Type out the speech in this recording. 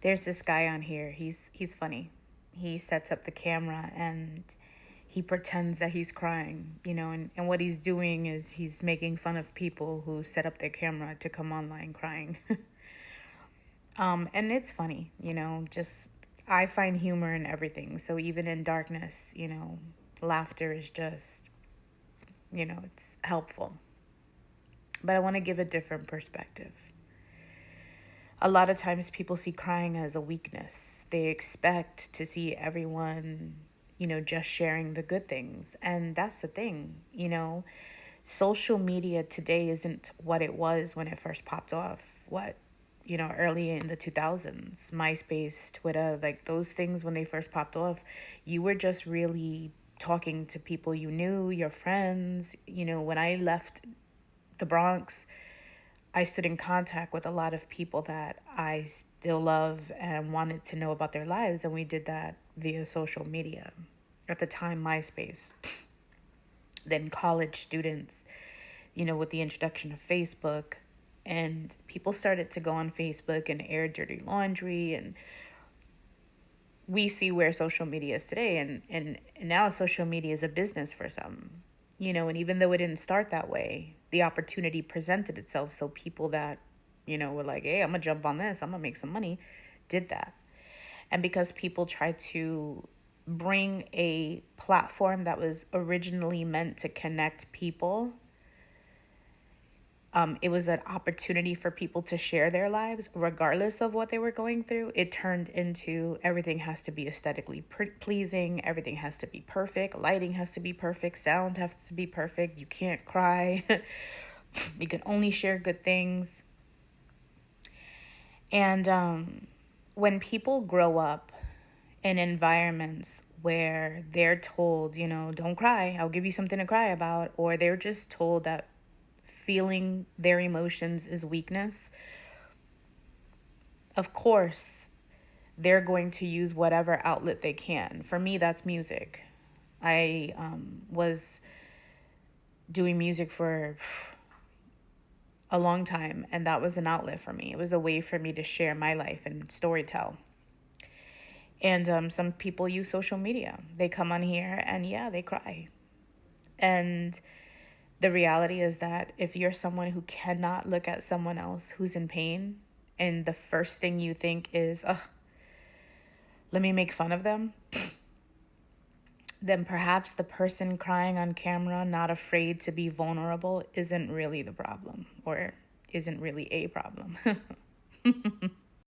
There's this guy on here. He's funny. He sets up the camera and he pretends that he's crying, and what he's doing is he's making fun of people who set up their camera to come online crying. And it's funny, just I find humor in everything. So even in darkness, laughter is just, it's helpful. But I want to give a different perspective. A lot of times people see crying as a weakness. They expect to see everyone, just sharing the good things. And that's the thing, social media today isn't what it was when it first popped off. Early in the 2000s, MySpace, Twitter, like those things when they first popped off, you were just really talking to people you knew, your friends. When I left the Bronx, I stood in contact with a lot of people that I still love and wanted to know about their lives. And we did that via social media. At the time, MySpace. Then college students, with the introduction of Facebook. And people started to go on Facebook and air dirty laundry. And we see where social media is today. And now social media is a business for some. And even though it didn't start that way, the opportunity presented itself. So people that, were like, hey, I'm going to jump on this, I'm going to make some money, did that. And because people tried to bring a platform that was originally meant to connect people, it was an opportunity for people to share their lives regardless of what they were going through. It turned into everything has to be aesthetically pleasing. Everything has to be perfect. Lighting has to be perfect. Sound has to be perfect. You can't cry. You can only share good things. And when people grow up in environments where they're told, don't cry, I'll give you something to cry about, or they're just told that feeling their emotions is weakness, of course, they're going to use whatever outlet they can. For me, that's music. I was doing music for a long time, and that was an outlet for me. It was a way for me to share my life and storytell. And some people use social media. They come on here and, yeah, they cry. And the reality is that if you're someone who cannot look at someone else who's in pain and the first thing you think is, oh, let me make fun of them, then perhaps the person crying on camera, not afraid to be vulnerable, isn't really the problem, or isn't really a problem.